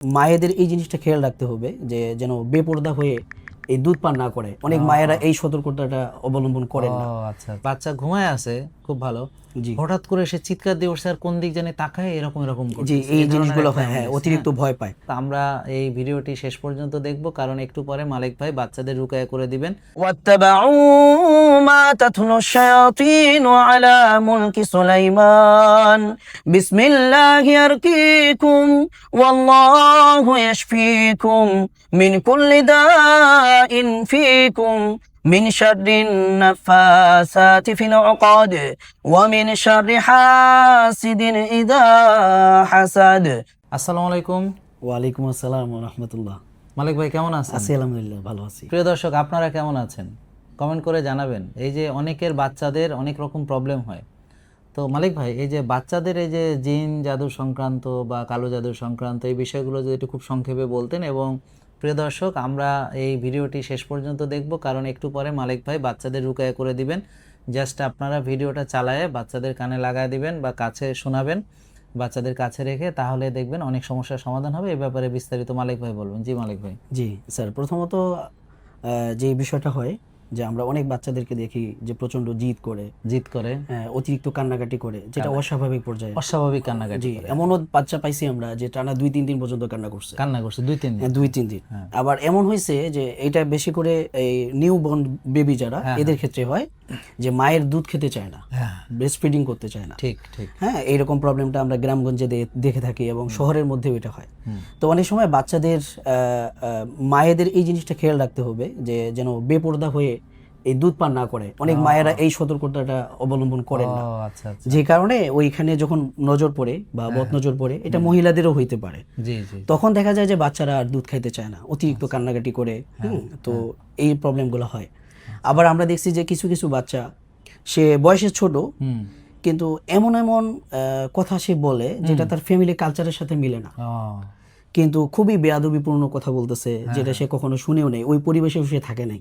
মায়েদের এই জিনিসটা খেয়াল রাখতে হবে যে যেন বেপরদা হয়ে এই দুধ পান না করে। অনেক মায়েরা এই সতর্কতাটা অবলম্বন করেন না। আচ্ছা, বাচ্চা ঘুমায় আছে খুব ভালো, জি হঠাৎ করে সে চিৎকার দিয়ে উঠছে আর কোন দিক জানি তাকায় এরকম জি, করতেছে, এই ধরনের জিনিসগুলো একটা হয়, হ্যাঁ, illness, অতিরিক্ত ভয় পায়। তো আমরা এই ভিডিওটি শেষ পর্যন্ত দেখব, কারণ একটু পরে মালিক ভাই বাচ্চাদের রুকায়া করে দিবেন। واتبعوا ما تتلو الشياطين على ملك سليمان بسم الله يرقيكم والله يشفيكم من كل داء فيكم من شر النفاثات في العقد ومن شر حاسد إذا حسد। আসসালামু আলাইকুম। ওয়ালাইকুম আসসালাম ওয়া রাহমাতুল্লাহ। মালিক ভাই কেমন আছেন? আছি আলহামদুলিল্লাহ, ভালো আছি। প্রিয় দর্শক, আপনারা কেমন আছেন কমেন্ট করে জানাবেন। এই যে অনেকের বাচ্চাদের অনেক রকম প্রবলেম হয়, তো মালিক ভাই এই যে বাচ্চাদের এই যে জিন জাদু সংক্রান্ত বা কালো জাদু সংক্রান্ত এই বিষয়গুলো যদি একটু খুব সংক্ষেপে বলতেন। এবং প্রিয় দর্শক, আমরা এই ভিডিওটি শেষ পর্যন্ত দেখব, কারণ একটু পরে মালিক ভাই বাচ্চাদের রুকায়া করে দিবেন। জাস্ট আপনারা ভিডিওটা চালায়ে বাচ্চাদের কানে লাগায় দিবেন বা কাছে শোনাবেন, বাচ্চাদের কাছে রেখে, তাহলে দেখবেন অনেক সমস্যার সমাধান হবে। এই ব্যাপারে বিস্তারিত মালিক ভাই বলবেন। জি মালিক ভাই। জি স্যার, প্রথমত যে বিষয়টা হয় যে আমরা অনেক বাচ্চাদেরকে দেখি যে প্রচন্ড জিদ করে, অতিরিক্ত কান্নাকাটি করে, যেটা অস্বাভাবিক পর্যায়ে, অস্বাভাবিক কান্নাকাটি। জি, এমনও বাচ্চা পাইছি আমরা যে টানা 2-3 দিন পর্যন্ত কান্না করছে 2-3 দিন। 2-3 দিন। আবার এমন হয়েছে যে এটা বেশি করে এই নিউ বর্ন বেবি যারা, এদের ক্ষেত্রে হয় যে মায়ের দুধ খেতে চায় না, ব্রেস্ট ফিডিং করতে চায় না। ঠিক ঠিক, হ্যাঁ, এইরকম প্রবলেমটা আমরা গ্রামগঞ্জে দেখে থাকি এবং শহরের মধ্যেও এটা হয়। তো অনেক সময় বাচ্চাদের মায়েদের এই জিনিসটা খেয়াল রাখতে হবে যে যেন বেপরদা হয়ে এই দুধ পান না করে। অনেক মায়েরা এই সতর্কতাটা অবলম্বন করেন না, যে কারণে ওইখানে যখন নজর পড়ে বা বদ নজর পড়ে, এটা মহিলাদেরও হইতে পারে। তখন দেখা যায় যে বাচ্চারা আর দুধ খাইতে চায় না, অতিরিক্ত কান্নাকাটি করে। তো এই প্রবলেমগুলো হয়। আবার আমরা দেখছি যে কিছু কিছু বাচ্চা, সে বয়সে ছোট কিন্তু এমন এমন কথা সে বলে যেটা তার ফ্যামিলি কালচারের সাথে মিলে না, কিন্তু খুবই বেয়াদবিপূর্ণ কথা বলতেছে, যেটা সে কখনো শুনেও নেই, ওই পরিবেশেও সে থাকে নাই।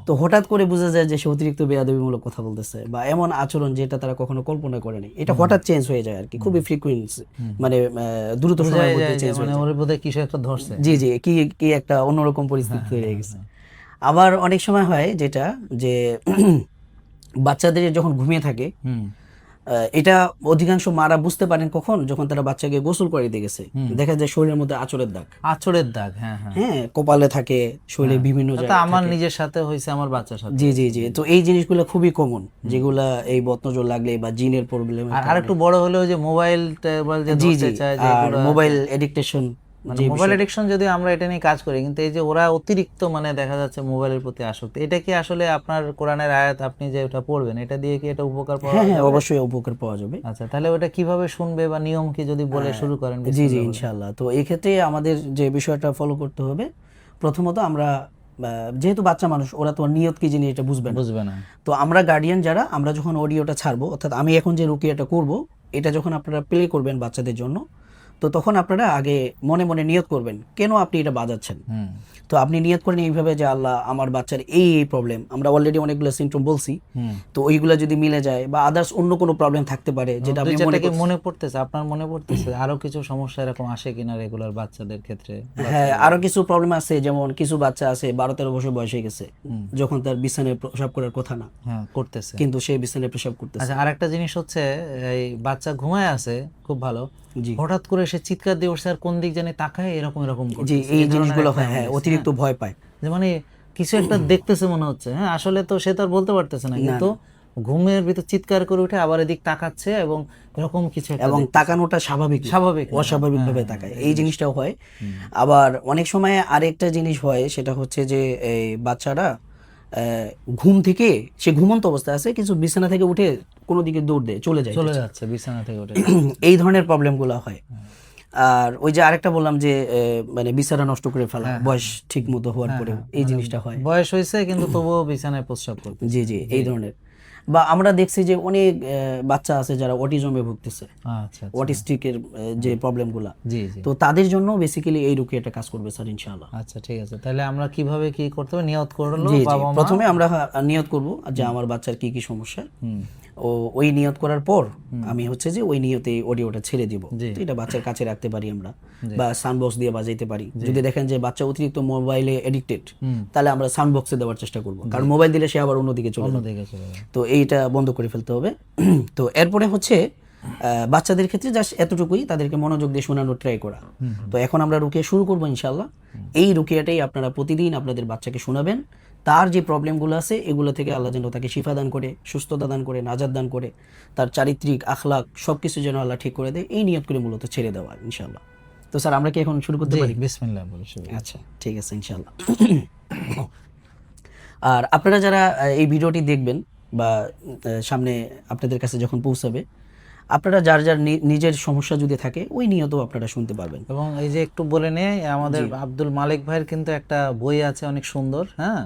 তো হঠাৎ করে বোঝা যায় যে সে অতিরিক্ত বেয়াদবিমূলক কথা বলতেছে বা এমন আচরণ যেটা তারা কখনো কল্পনা করেনি। এটা হঠাৎ চেঞ্জ হয়ে যায় আর কি, খুবই ফ্রিকুয়েন্সি, মানে দ্রুত সময়ের মধ্যে চেঞ্জ হয়ে যায়। ওর বোধহয় কিছু একটা ধরছে। জি জি, কি কি একটা অন্যরকম পরিস্থিতি তৈরি হয়ে গেছে। আবার অনেক সময় হয় যেটা যে বাচ্চাদের যখন ঘুমিয়ে থাকে, এটা অধিকাংশ মারা বুঝতে পারেন কখন, যখন তারা বাচ্চাকে গোসল করে দিয়ে গেছে, দেখা যায় শরীরের মধ্যে আঁচড়ের দাগ, হ্যাঁ, কপালে থাকে, শরীরে বিভিন্ন জায়গায়। আমার নিজের সাথে হয়েছে, আমার বাচ্চার সাথে। জি জি জি, তো এই জিনিসগুলো খুবই কমন, যেগুলা এই বদনজর লাগলে বা জিনের প্রবলেম। আর একটু বড় হলেও যে মোবাইল যে ধরতে চায়, যে মোবাইল এডিকশন, মোবাইল এডিকশন, যদি আমরা এটা নিয়ে কাজ করি, কিন্তু এই যে ওরা অতিরিক্ত মানে দেখা যাচ্ছে মোবাইলের প্রতি আসক্তি, এটা কি আসলে আপনার কোরআনের আয়াত আপনি যে ওটা পড়বেন, এটা দিয়ে কি এটা উপকার পাওয়া যাবে? হ্যাঁ, অবশ্যই উপকার পাওয়া যাবে। আচ্ছা, তাহলে ওটা কিভাবে শুনবে বা নিয়ম কি যদি বলে শুরু করেন? জি জি, ইনশাআল্লাহ। তো এই ক্ষেত্রে আমাদের যে বিষয়টা ফলো করতে হবে, প্রথমত আমরা, যেহেতু বাচ্চা মানুষ, ওরা তো নিয়ত কি জিনিস এটা বুঝবে না। তো আমরা গার্ডিয়ান যারা, আমরা যখন অডিওটা ছাড়বো, অর্থাৎ আমি এখন যে রুকিয়াটা করব, এটা যখন আপনারা প্লে করবেন বাচ্চাদের জন্য, তো তখন আপনারা আগে মনে মনে নিয়ত করবেন কেন আপনি এটা বাজাচ্ছেন। তো আপনি নিয়ত করেন এইভাবে যে আল্লাহ, আমার বাচ্চার এই এই প্রবলেম, আমরা অলরেডি অনেকগুলো সিমটম বলছি, তো ওইগুলো যদি মিলে যায় বা আদার্স অন্য কোনো প্রবলেম থাকতে পারে যেটা আপনি মনে পড়তেছে, আপনার মনে পড়তেছে আরো কিছু সমস্যা এরকম আসে কিনা রেগুলার বাচ্চাদের ক্ষেত্রে? হ্যাঁ, আরো কিছু প্রবলেম আছে, যেমন কিছু বাচ্চা আছে 12-13 বছর বয়স হয়ে গেছে, যখন তার বিছানায় প্রসাব করার কথা না, করতেছে, কিন্তু সে বিছানায় প্রসাব করতেছে। আচ্ছা, আরেকটা জিনিস হচ্ছে, এই বাচ্চা ঘুমায় আছে খুব ভালো, হঠাৎ করে সে চিৎকার দিয়ে উঠছে আর কোন দিক জানি তাকায় এরকম করতেছে। জি, এই জিনিসগুলো হয়, হ্যাঁ, অতিরিক্ত ভয় পায়, যে মানে কিছু একটা দেখতেছে মনে হচ্ছে। হ্যাঁ, আসলে তো সে তো আর বলতে পারতেছে না, কিন্তু ঘুমের ভিতর চিৎকার করে উঠে আবার এদিক তাকাচ্ছে এবং এরকম কিছু, এবং তাকানোটা স্বাভাবিক, অস্বাভাবিক ভাবে তাকায়, এই জিনিসটাও হয়। আবার অনেক সময় আরেকটা জিনিস হয়, সেটা হচ্ছে যে এই বাচ্চারা ঘুম থেকে, সে ঘুমন্ত অবস্থায় আছে, কিছু বিছানা থেকে উঠে কোনো দিকে দৌড় দেয়, চলে যাচ্ছে বিছানা থেকে উঠে, এই ধরনের প্রবলেমগুলো হয়। আর ওই যে আরেকটা বললাম যে মানে বিছানা নষ্ট করে ফেলা, বয়স ঠিক মতো হওয়ার পরেও এই জিনিসটা হয়, বয়স হয়েছে কিন্তু তবুও বিছানায় প্রস্রাব করতে। জি জি, এই ধরনের। বা আমরা দেখছি যে অনেক বাচ্চা আছে যারা অটিজমে ভুগতেছে, অটিস্টিকের যে প্রবলেমগুলো, তো তাদের জন্য বেসিক্যালি এই রুকিয়াটা কাজ করবে স্যার, ইনশাআল্লাহ। আচ্ছা, ঠিক আছে। তাহলে আমরা কিভাবে কি করতে হবে? নিয়ত করলো, প্রথমে আমরা নিয়ত করব যে আমার বাচ্চার কি কি সমস্যা, ও ওই নিয়ত করার পর আমি হচ্ছে যে ওই নিয়তে অডিওটা ছেড়ে দিব। জি। তো এটা বাচ্চার কাছে রাখতে পারি আমরা, বা সাউন্ড বক্স দিয়ে বাজাইতে পারি। যদি দেখেন যে বাচ্চা অতিরিক্ত মোবাইলে এডিক্টেড, তাহলে আমরা সাউন্ড বক্সে দেওয়ার চেষ্টা করব, কারণ মোবাইল দিলে সে আবার অন্যদিকে চলে যাবে। অন্যদিকে চলে যাবে। তো এইটা বন্ধ করে ফেলতে হবে। তো এরপরে হচ্ছে বাচ্চাদের ক্ষেত্রে জাস্ট এতটুকুই, তাদেরকে মনোযোগ দিয়ে শোনানোর ট্রাই করা। তো এখন আমরা রুকিয়া শুরু করবো ইনশাল্লাহ। এই রুকিয়াটাই আপনারা প্রতিদিন আপনাদের বাচ্চাকে শোনাবেন। তার যে প্রবলেমগুলো আছে এগুলো থেকে আল্লাহ যেন তাকে শিফা দান করে, সুস্থতা দান করে, নাজাত দান করে, তার চারিত্রিক আখলাক সবকিছু যেন আল্লাহ ঠিক করে দেয়, এই নিয়ত করে মূলত ছেড়ে দেওয়া ইনশাল্লাহ। তো স্যার আমরা কি এখন শুরু করতে জি, পারি? বিসমিল্লাহ বলে শুরু। আচ্ছা, ঠিক আছে ইনশাল্লাহ। আর আপনারা যারা এই ভিডিওটি দেখবেন বা সামনে আপনাদের কাছে যখন পৌঁছাবে, আপনারা যার যার নিজের সমস্যা যদি থাকে ওই নিয়তেও আপনারা শুনতে পারবেন। এবং এই যে একটু বলে নেই, আমাদের আব্দুল মালিক ভাইয়ের কিন্তু একটা বই আছে অনেক সুন্দর, হ্যাঁ,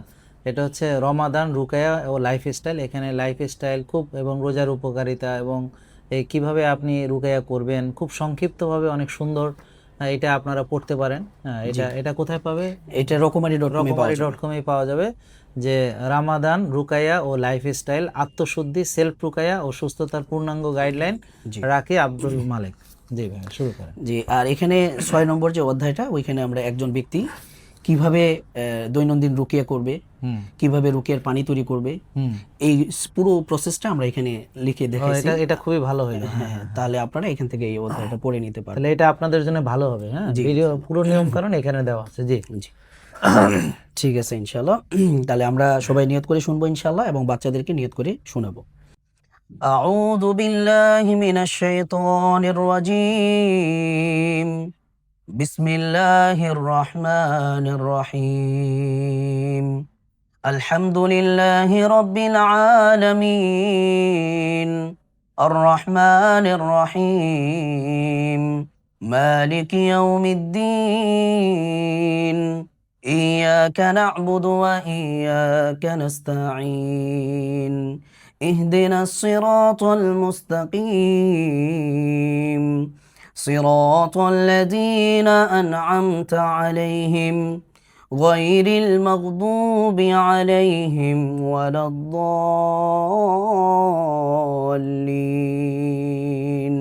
এটা হচ্ছে রমাদান রুকায়া ও লাইফস্টাইল। এখানে লাইফস্টাইল খুব এবং রোজার উপকারিতা এবং এই কিভাবে আপনি রুকায়া করবেন খুব সংক্ষিপ্তভাবে অনেক সুন্দর। এটা আপনারা পড়তে পারেন। হ্যাঁ, এটা কোথায় পাবে? এটা রকমারি.com-এ পাওয়া যাবে। যে রামাদান রুকায়া ও লাইফস্টাইল, আত্মশুদ্ধি, সেলফ রুকায়া ও সুস্থতার পূর্ণাঙ্গ গাইডলাইন, রাকি আব্দুল মালিক। জি ভাই, শুরু করেন। জি, আর এখানে 6 নম্বর যে অধ্যায়টা, ওইখানে আমরা একজন ব্যক্তি কিভাবে দৈনন্দিন রুকিয়া করবে, কিভাবে রুকিয়ার পানি তৈরি করবে, এই পুরো প্রসেসটা আমরা এখানে লিখে দেখাইছি। এটা খুবই ভালো হইলো। হ্যাঁ, তাহলে আপনারা এখান থেকে এই অধ্যায়টা পড়ে নিতে পারেন। তাহলে এটা আপনাদের জন্য ভালো হবে। হ্যাঁ, ভিডিও পুরো নিয়ম কানুন এখানে দেওয়া আছে। জি জি, ঠিক আছে ইনশাআল্লাহ। তাহলে আমরা সবাই নিয়ত করে শুনবো ইনশাআল্লাহ, এবং বাচ্চাদেরকে নিয়ত করে শোনাবো। আউযু বিল্লাহি মিনাশ শাইতানির রাজীম। বিসমিল্লাহির রহমানির রহিম। আলহামদুলিল্লাহি রাব্বিল আলামিন। আর রহমানির রহিম। মালিকি ইয়াউমিদ্দিন। إياك نعبد وإياك نستعين. اهدنا الصراط المستقيم. صراط الذين أنعمت عليهم غير المغضوب عليهم ولا الضالين.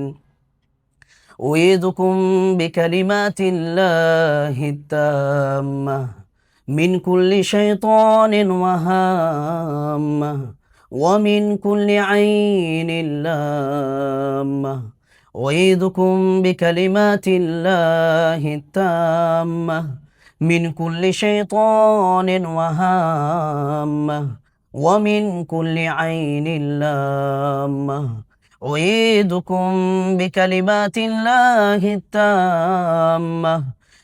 أعيذكم بكلمات الله التامة من كل شيطان وهامة ومن كل عين لامة. أعيذكم بكلمات الله التامة من كل شيطان وهامة ومن كل عين لامة. أعيذكم بكلمات الله التامة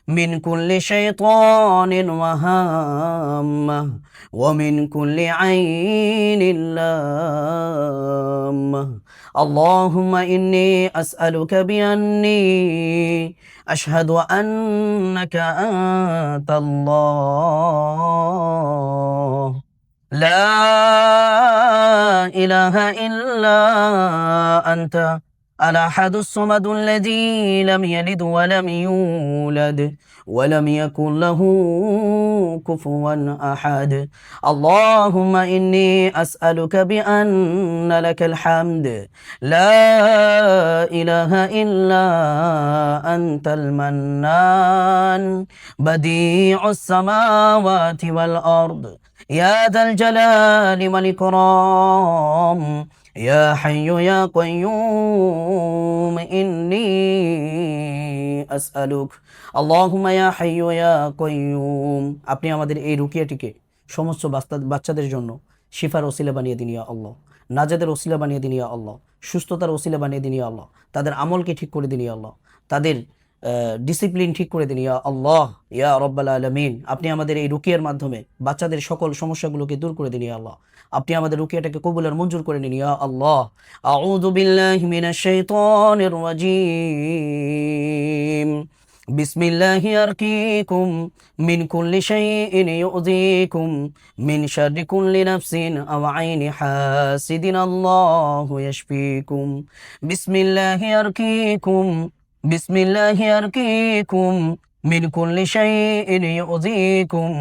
من كل شيطان وهامة ومن كل عين لامة. اللهم إني أسألك بأني أشهد أنك أنت الله لا إله إلا أنت الأحد الصمد الذي لم يلد ولم يولد ولم يكن له كفوا أحد. اللهم إني أسألك بأن لك الحمد لا إله إلا أنت المنان بديع السماوات والأرض يا ذا الجلال والإكرام يا حي يا قيوم إني أسألك. اللهم يا حي يا قيوم. আপনি আমাদের এই রুকিয়াটিকে সমস্ত বাচ্চাদের জন্য শিফার ওসিলা বানিয়ে দিন ইয়া আল্লাহ, নাজাদের ওসিলা বানিয়ে দিন ইয়া আল্লাহ, সুস্থতার ওসিলা বানিয়ে দিন ইয়া আল্লাহ, তাদের আমলকে ঠিক করে দিন ইয়া আল্লাহ, তাদের ডিসিপ্লিন ঠিক করে দিন ইয়া আল্লাহ ইয়া রব্বাল আলামিন। আপনি আমাদের এই রুকিয়ার মাধ্যমে বাচ্চাদের সকল সমস্যাগুলোকে দূর করে দিন ইয়া আল্লাহ। আপনি আমাদের রুকিয়াটাকে কবুল আর মঞ্জুর করে নিন ইয়া আল্লাহ। আউযু বিল্লাহি মিনাশ শাইতানির রাজীম। বিসমিল্লাহি আরকিকুম মিন কুল্লি শাইইন ইউযীকুম মিন শাররি কুল্লি নাফসিন আও আইনি হাসিদিন আল্লাহু ইয়াশফিকুম। বিসমিল্লাহি আরকিকুম বিসমিল্লাহি আরকিকুম মিন কুল্লি শাইইন ইউযীকুম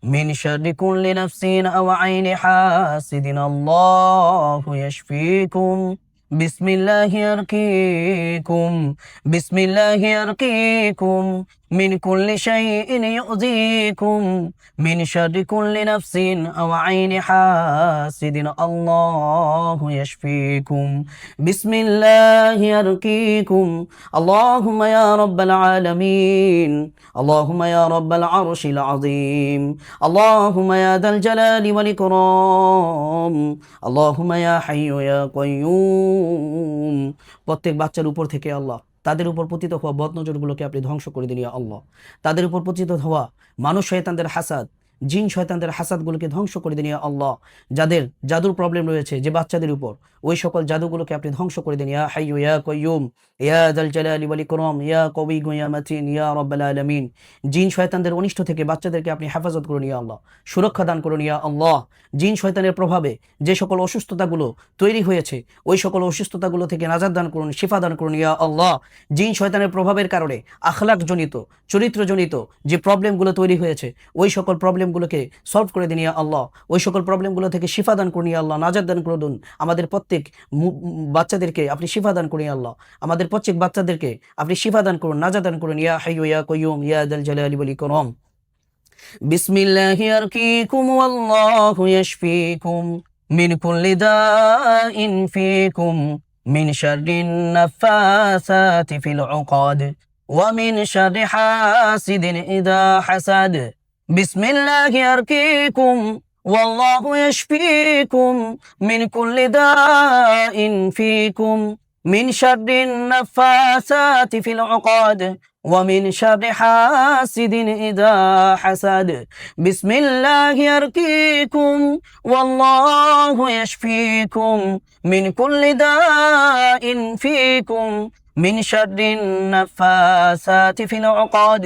من شر كل نفس أو عين حاسد الله يشفيكم بسم الله يرقيكم بسم الله يرقيكم من كل شيء يؤذيكم من شر كل نفس أو عين حاسد الله يشفيكم بسم الله يرقيكم اللهم يا رب العالمين اللهم يا رب العرش العظيم اللهم يا ذا الجلال والإكرام اللهم يا حي يا قيوم প্রত্যেক বাচ্চার উপর থেকে আল্লাহ তাদের উপর পতিত হওয়া বদনজরগুলোকে আপনি ধ্বংস করে দিন ইয়া আল্লাহ। তাদের উপর পতিত হওয়া মানুষ শয়তানদের হাসাদ, জিন শয়তানদের হাসাদগুলোকে ধ্বংস করে দিন ইয়া আল্লাহ। যাদের জাদুর প্রবলেম রয়েছে যে বাচ্চাদের উপর, ওই সকল জাদুগুলোকে আপনি ধ্বংস করে দিন ইয়া হাইয়্যু ইয়া কাইয়্যুম ইয়া যাল জালালি ওয়াল ইকরাম ইয়া কওয়িয়্যু ইয়া মাতিন ইয়া রাব্বাল আলামিন। জিন শয়তানদের অনিষ্ট থেকে বাচ্চাদেরকে আপনি হেফাজত করুন ইয়া আল্লাহ, সুরক্ষা দান করুন ইয়া আল্লাহ। জিন শয়তানের প্রভাবে যে সকল অসুস্থতাগুলো তৈরি হয়েছে, ওই সকল অসুস্থতাগুলো থেকে নাজাত দান করুন, শিফা দান করুন ইয়া আল্লাহ। জিন শয়তানের প্রভাবের কারণে আখলাকজনিত, চরিত্রজনিত যে প্রবলেমগুলো তৈরি হয়েছে, ওই সকল প্রবলেমগুলোকে সলভ করে দিন ইয়া আল্লাহ। ওই সকল প্রবলেমগুলো থেকে শিফা দান করুন ইয়া আল্লাহ, নাজাত দান করুন। আমাদের প্রত্যেক বাচ্চাদেরকে আপনি শিফা দান করুন ইয়া আল্লাহ। আমাদের প্রত্যেক বাচ্চাদেরকে আপনি শিফা দান করুন, নাজাত দান করুন ইয়া হাইয়্যু ইয়া কাইয়্যুম ইয়া যাল জালালি ওয়াল ইকরাম। বিসমিল্লাহি ইয়ারকিকুম ওয়াল্লাহু ইয়াশফিকুম মিন কুল্লি দাইন ফিকুম মিন শাররিন নাফাসাতি ফিল উকাদ ওয়া মিন শাররি হাসিদিন ইযা হাসাদ। বিসমিল্লাহি ইয়ারকিকুম ওয়াল্লাহু ইয়াশফিকুম মিন কুল্লি দাইন ফিকুম মিন শাররিন নাফাসাতি ফিল উকাদ ومن شر حاسد إذا حسد بسم الله يرقيكم والله يشفيكم من كل داء فيكم من شر النفاسات في العقاد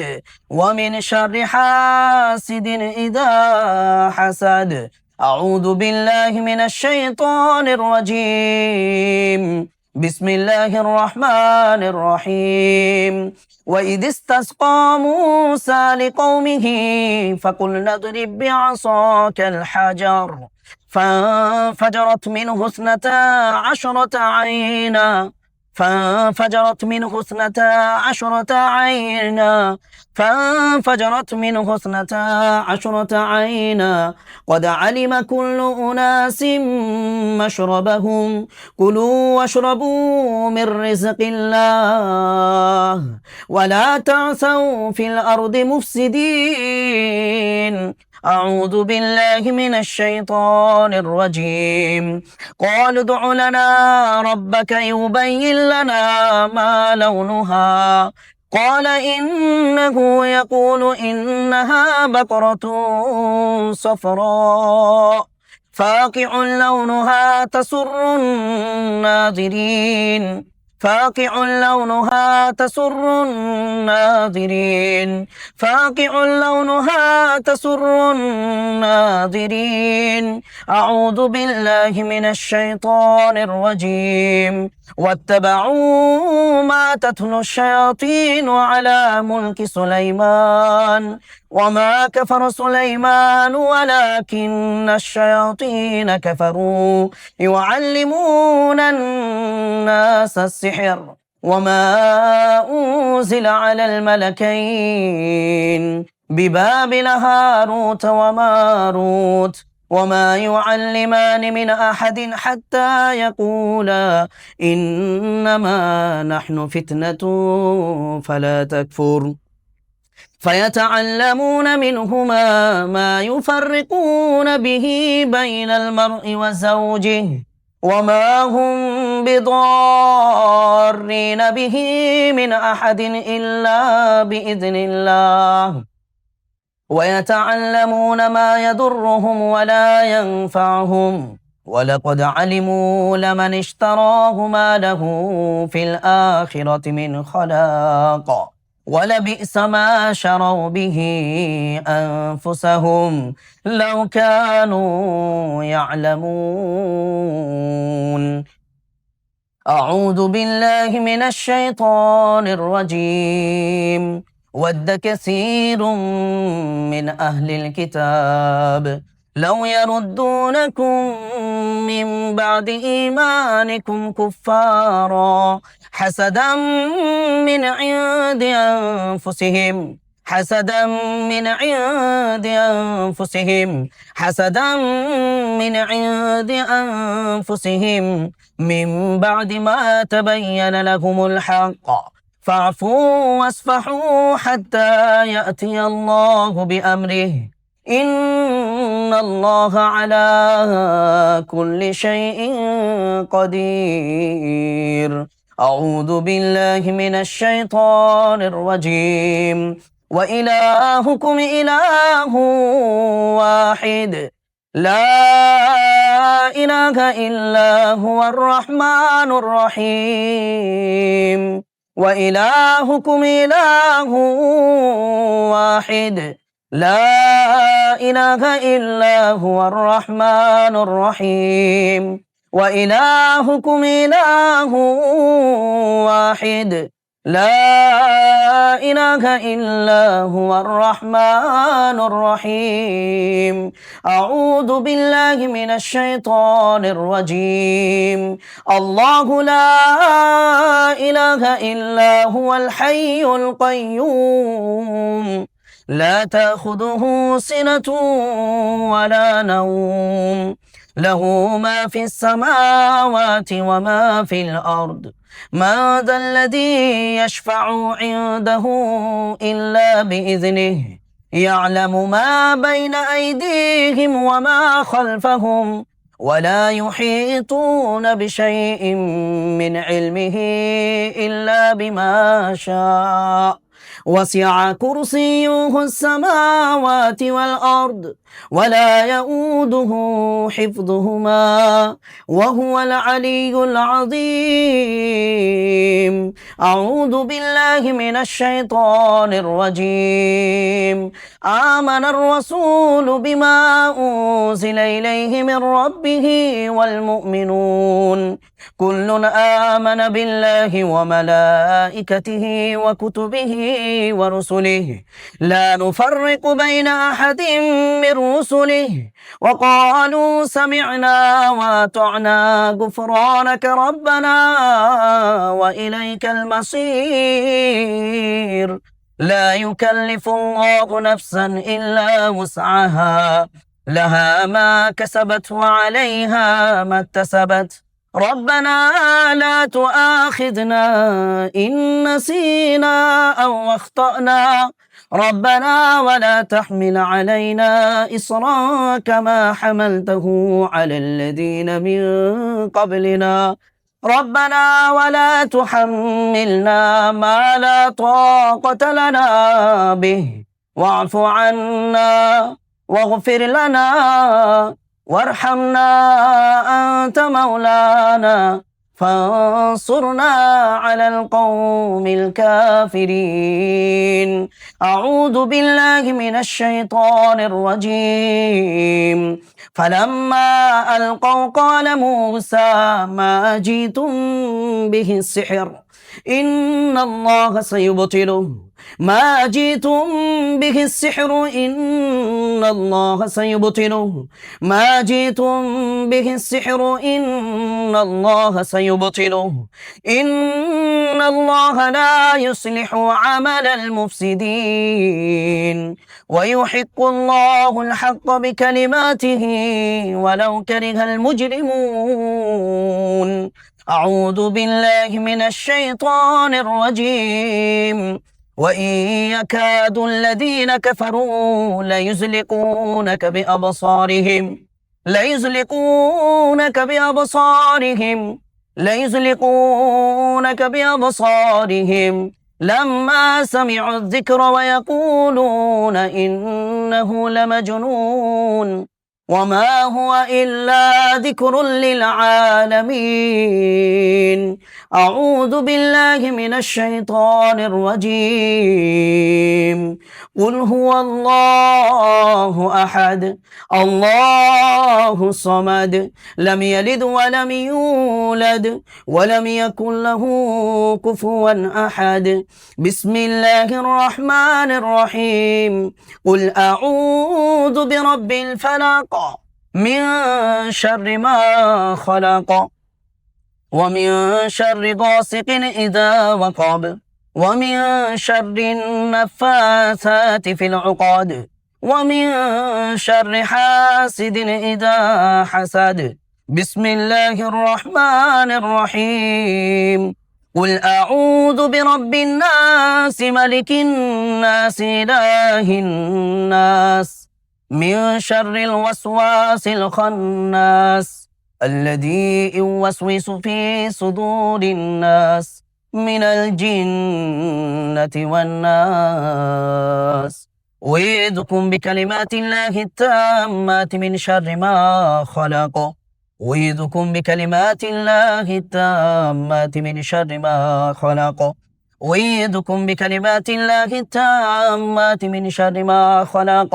ومن شر حاسد إذا حسد أعوذ بالله من الشيطان الرجيم بسم الله الرحمن الرحيم وإذ استسقى موسى لقومه فقلنا اضرب بعصاك الحجر فانفجرت منه اثنتا عشرة عينا فانفجرت منه اثنتا عشرة عينا فانفجرت منه اثنتا عشرة عينا قد علم كل أناس مشربهم كلوا واشربوا من رزق الله ولا تعثوا في الأرض مفسدين أعوذ بالله من الشيطان الرجيم قالوا ادع لنا ربك يبين لنا ما لونها قال إنه يقول إنها بقرة صفراء فاقع لونها تسر الناظرين فاقع لونها تسر الناظرين فاقع لونها تسر الناظرين أعوذ بالله من الشيطان الرجيم واتبعوا ما تتلو الشياطين على ملك سليمان وما كفر سليمان ولكن الشياطين كفروا يعلمون الناس السحر وما أنزل على الملكين ببابل هاروت وماروت وما يعلمان من أحد حتى يقولا إنما نحن فتنة فلا تكفر فيتعلمون منهما ما يفرقون به بين المرء وزوجه وما هم بضارين به من أحد إلا بإذن الله ويتعلمون ما يضرهم ولا ينفعهم ولقد علموا لمن اشتراه ما له في الآخرة من خلاق ولبئس ما شروا به أنفسهم لو كانوا يعلمون أعوذ بالله من الشيطان الرجيم ود كثير من أهل الكتاب لو يردونكم من بعد إيمانكم كفارا حسدا من عند أنفسهم حسدا من عند أنفسهم حسدا من عند أنفسهم من بعد ما تبين لهم الحق فاعفوا واصفحوا حتى يأتي الله بأمره إن الله على كل شيء قدير أعوذ بالله من الشيطان الرجيم وإلهكم إله واحد لا إله إلا هو الرحمن الرحيم وإلهكم إله واحد لا إله إلا هو الرحمن الرحيم وإلهكم إله واحد لا إله إلا هو الرحمن الرحيم أعوذ بالله من الشيطان الرجيم الله لا إله إلا هو الحي القيوم لا تأخذه سنة ولا نوم له ما في السماوات وما في الأرض من ذا الذي يشفع عنده إلا بإذنه يعلم ما بين أيديهم وما خلفهم ولا يحيطون بشيء من علمه إلا بما شاء وسع كرسيه السماوات والأرض ولا يؤوده حفظهما وهو العلي العظيم أعوذ بالله من الشيطان الرجيم آمن الرسول بما أنزل إليه من ربه والمؤمنون كل آمن بالله وملائكته وكتبه ورسله لا نفرق بين أحد من رسله وقالوا سمعنا وأطعنا غفرانك ربنا وإليك المصير لا يكلف الله نفسا إلا وسعها لها ما كسبت وعليها ما اكتسبت ربنا لا تؤاخذنا إن نسينا أو أخطأنا ربنا ولا تحمل علينا إصرا كما حملته على الذين من قبلنا ربنا ولا تحملنا ما لا طاقة لنا به واعف عنا واغفر لنا وارحمنا أنت مولانا فانصرنا على القوم الكافرين أعوذ بالله من الشيطان الرجيم فلما ألقوا قال موسى ما جئتم به السحر إن الله سيبطله ما جئتم به السحر إن الله سيبطله ما جئتم به السحر إن الله سيبطله إن الله لا يصلح عمل المفسدين ويحق الله الحق بكلماته ولو كره المجرمون أعوذ بالله من الشيطان الرجيم وإن يكاد الذين كفروا ليزلقونك بأبصارهم لما سمعوا الذكر ويقولون إنه لمجنون وما هو إلا ذكر للعالمين أعوذ بالله من الشيطان الرجيم قل هو الله أحد الله الصمد لم يلد ولم يولد ولم يكن له كفوا أحد بسم الله الرحمن الرحيم قل أعوذ برب الفلق من شر ما خلق ومن شر غاسق إذا وقب ومن شر النفاثات في العقد ومن شر حاسد إذا حسد بسم الله الرحمن الرحيم قل أعوذ برب الناس ملك الناس إله الناس من شر الوسواس الخناس الذي يوسوس في صدور الناس من الجنة والناس أعيذكم بكلمات الله التامات من شر ما خلق أعيذكم بكلمات الله التامات من شر ما خلق أعيذكم بكلمات الله التامات من شر ما خلق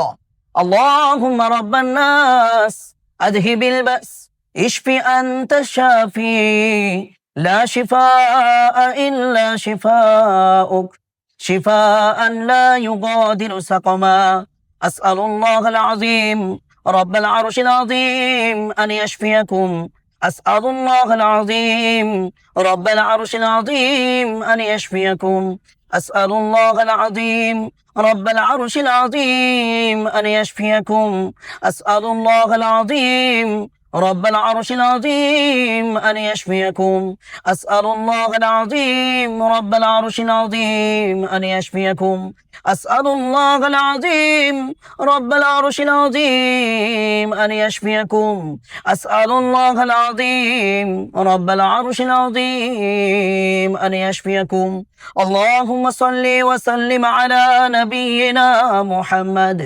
اللهم رب الناس أذهب البأس اشف أنت الشافي لا شفاء إلا شفاؤك شفاء لا يغادر سقما أسأل الله العظيم رب العرش العظيم أن يشفيكم أسأل الله العظيم رب العرش العظيم أن يشفيكم أسأل الله العظيم رب العرش العظيم أن يشفيكم أسأل الله العظيم رب العرش العظيم أن يشفيكم أسأل الله العظيم رب العرش العظيم أن يشفيكم أسأل الله العظيم رب العرش العظيم أن يشفيكم أسأل الله العظيم رب العرش العظيم أن يشفيكم اللهم صل وسلم على نبينا محمد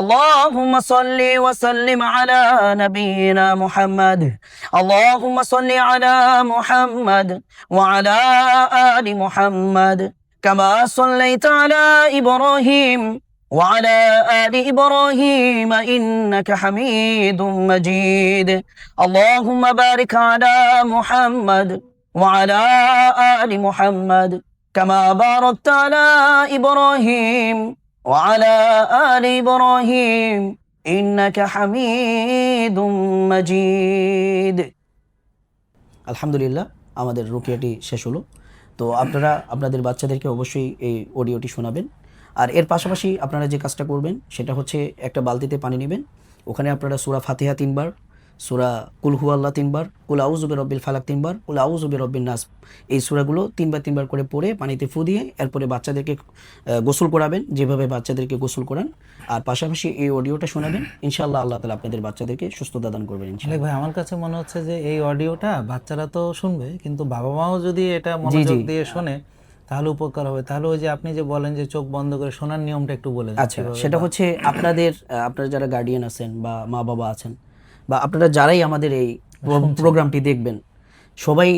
اللهم صل وسلم على نبينا محمد اللهم صل على محمد وعلى آل محمد كما صليت على إبراهيم وعلى آل إبراهيم إنك حميد مجيد اللهم بارك على محمد وعلى آل محمد كما باركت على إبراهيم وعلى آل إبراهيم إنك حميد مجيد আলহামদুলিল্লাহ আমাদের রুকিয়াটি শেষ হলো। তো আপনারা আপনাদের বাচ্চাদেরকে অবশ্যই এই অডিওটি শোনাবেন। আর এর পাশাপাশি আপনারা যে কাজটা করবেন সেটা হচ্ছে একটা বালতিতে পানি নেবেন, ওখানে আপনারা সূরা ফাতিহা 3 বার, সূরা কুল হুয়াল্লাহ 3 বার, কুল আউযু বিরাব্বিল ফালাক 3 বার, কুল আউযু বিরাব্বিন নাস, এই সূরাগুলো 3 বার করে পড়ে পানিতে ফু দিয়ে এরপরে বাচ্চাদেরকে গোসল করাবেন যেভাবে বাচ্চাদেরকে গোসল করান। আর পাশাপাশি এই অডিওটা শোনাবেন, ইনশাআল্লাহ আল্লাহ তাআলা আপনাদের বাচ্চাদেরকে সুস্থতা দান করবেন ইনশাআল্লাহ। ভাই আমার কাছে মনে হচ্ছে যে এই অডিওটা বাচ্চারা তো শুনবে, কিন্তু বাবা মাও যদি এটা মনোযোগ দিয়ে শোনে তাহলে উপকার হবে। তাহলে ওই যে আপনি যে বলেন যে চোখ বন্ধ করে শোনার নিয়মটা একটু বলে দেন। আচ্ছা, সেটা হচ্ছে আপনারা যারা গার্ডিয়ান আছেন বা মা বাবা আছেন বা আপনারা যারাই আমাদের এই প্রোগ্রামটি দেখবেন, সবাই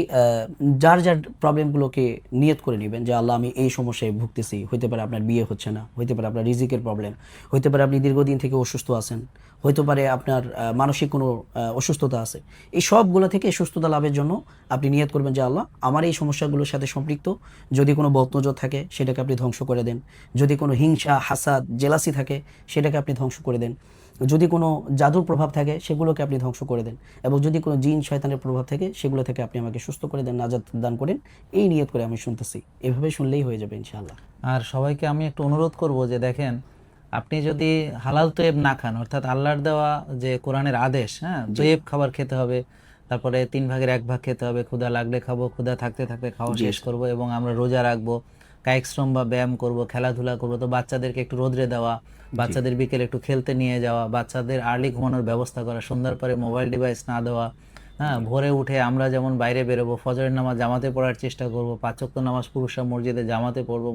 যার যার প্রবলেমগুলোকে নিয়ত করে নেবেন যে আল্লাহ আমি এই সমস্যায় ভুগতেছি। হইতে পারে আপনার বিয়ে হচ্ছে না, হইতে পারে আপনার রিজিকের প্রবলেম, হইতে পারে আপনি দীর্ঘদিন থেকে অসুস্থ আছেন, হইতে পারে আপনার মানসিক কোনো অসুস্থতা আছে। এই সবগুলো থেকে সুস্থতা লাভের জন্য আপনি নিয়ত করবেন যে আল্লাহ আমার এই সমস্যাগুলোর সাথে সম্পৃক্ত যদি কোনো বদনজর থাকে সেটাকে আপনি ধ্বংস করে দেন, যদি কোনো হিংসা হাসাদ জেলাসি থাকে সেটাকে আপনি ধ্বংস করে দেন, যদি কোনো জাদুর প্রভাব থাকে সেগুলোকে আপনি ধ্বংস করে দেন, এবং যদি কোনো জিন শয়তানের প্রভাব থাকে সেগুলো থেকে আপনি আমাকে সুস্থ করে দেন, নাজাত দান করেন। এই নিয়ত করে আমি শুনতেছি, এভাবে শুনলেই হয়ে যাবে ইনশাআল্লাহ। আর সবাইকে আমি একটু অনুরোধ করব যে দেখেন, আপনি যদি হালাল তৈব না খান, অর্থাৎ আল্লাহর দেওয়া যে কোরআনের আদেশ, হ্যাঁ তৈব খাবার খেতে হবে, তারপরে 3 ভাগের 1 ভাগ খেতে হবে, ক্ষুধা লাগলে খাবো, ক্ষুধা থাকতে থাকতে খাওয়া শেষ করব, এবং আমরা রোজা রাখবো, কায়িক শ্রম বা ব্যায়াম করব, খেলাধুলা করব। তো বাচ্চাদেরকে একটু রোদরে দেওয়া, বাচ্চাদের বিকেলে একটু খেলতে নিয়ে যাওয়া, বাচ্চাদের আর্লি ঘুমানোর ব্যবস্থা করা, সন্ধ্যার পরে মোবাইল ডিভাইস না দেওয়া, হ্যাঁ ভোরে উঠে আমরা যেমন বাইরে বেরোবো, ফজরের নামাজ জামাতে পড়ার চেষ্টা করব, 5 ওয়াক্ত নামাজ পুরুষরা মসজিদে জামাতে পড়বো,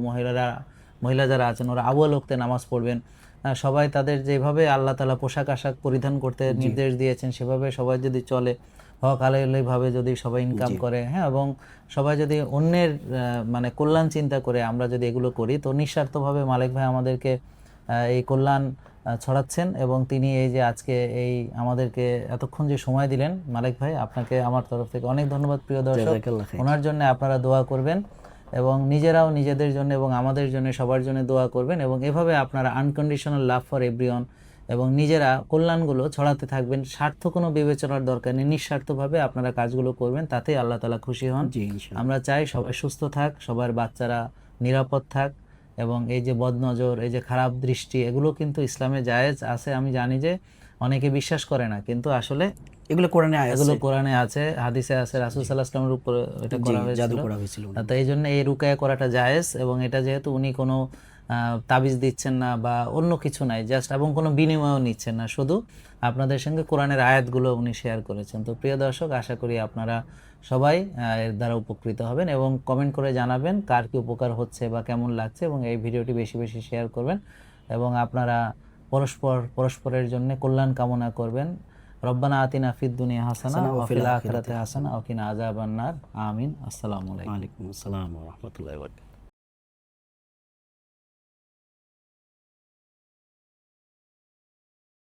মহিলা যারা আছেন ওরা আবুল ওয়াক্তে নামাজ পড়বেন, সবাই তাদের যেভাবে আল্লাহ তাআলা পোশাক আশাক পরিধান করতে নির্দেশ দিয়েছেন সেভাবে সবাই যদি চলে, হক হালালভাবে যদি সবাই ইনকাম করে, হ্যাঁ, এবং সবাই যদি অন্যের মানে কল্যাণ চিন্তা করে আমরা যদি এগুলো করি, তো নিঃস্বার্থভাবে মালিক ভাই আমাদেরকে এই কল্যাণ ছড়াচ্ছেন। এবং তিনি এই যে আজকে এই আমাদেরকে এতক্ষণ যে সময় দিলেন, মালিক ভাই আপনাকে আমার তরফ থেকে অনেক ধন্যবাদ। প্রিয় দর্শক, জাযাকাল্লাহ খাইর। ওনার জন্য আপনারা দোয়া করবেন এবং নিজেরাও নিজেদের জন্য এবং আমাদের জন্য সবার জন্য দোয়া করবেন, এবং এভাবে আপনারা আনকন্ডিশনাল লাভ ফর এভরিওয়ান এবং নিজেরা কল্যাণগুলো ছড়াতে থাকবেন। স্বার্থ কোনো বিবেচনার দরকার নেই, নিঃস্বার্থভাবে আপনারা কাজগুলো করবেন, তাতেই আল্লাহ তাআলা খুশি হন। জি ইনশাআল্লাহ। আমরা চাই সবাই সুস্থ থাক, সবার বাচ্চারা নিরাপদ থাক, এবং এই যে বদনজর, এই যে খারাপ দৃষ্টি, এগুলো কিন্তু ইসলামে জায়েজ আছে। আমি জানি যে অনেকে বিশ্বাস করে না, কিন্তু আসলে এগুলো কোরআনে আয়াত এগুলো আছে। কোরআনে আছে, হাদিসে আছে, রাসূল সাল্লাল্লাহু আলাইহি ওয়াসাল্লামের উপরে এটা জি, করা জাদু হয়েছিল। করা হয়েছিল। তো এই জন্য এই রুকায়া করাটা জায়েজ, এবং এটা যেহেতু উনি কোনো তাবিজ দিচ্ছেন না বা অন্য কিছু নাই, জাস্ট এবং কোনো বিনিময়ও নিচ্ছেন না, শুধু আপনাদের সঙ্গে কোরআনের আয়াতগুলো উনি শেয়ার করেছেন। তো প্রিয় দর্শক, আশা করি আপনারা সবাই এর দ্বারা উপকৃত হবেন, এবং কমেন্ট করে জানাবেন কার কি উপকার হচ্ছে বা কেমন লাগছে, এবং এই ভিডিওটি বেশি বেশি শেয়ার করবেন, এবং আপনারা পরস্পরের জন্য কল্যাণ কামনা করবেন। রব্বানা আতিনা ফিদ দুনিয়া হাসানা ওয়া ফিল আখিরাতি হাসানা ওয়া কিনা আযাবান নার। আমিন। আসসালামু আলাইকুম। ওয়ালাইকুম আসসালাম ওয়া রাহমাতুল্লাহি ওয়া বারাকাতুহু।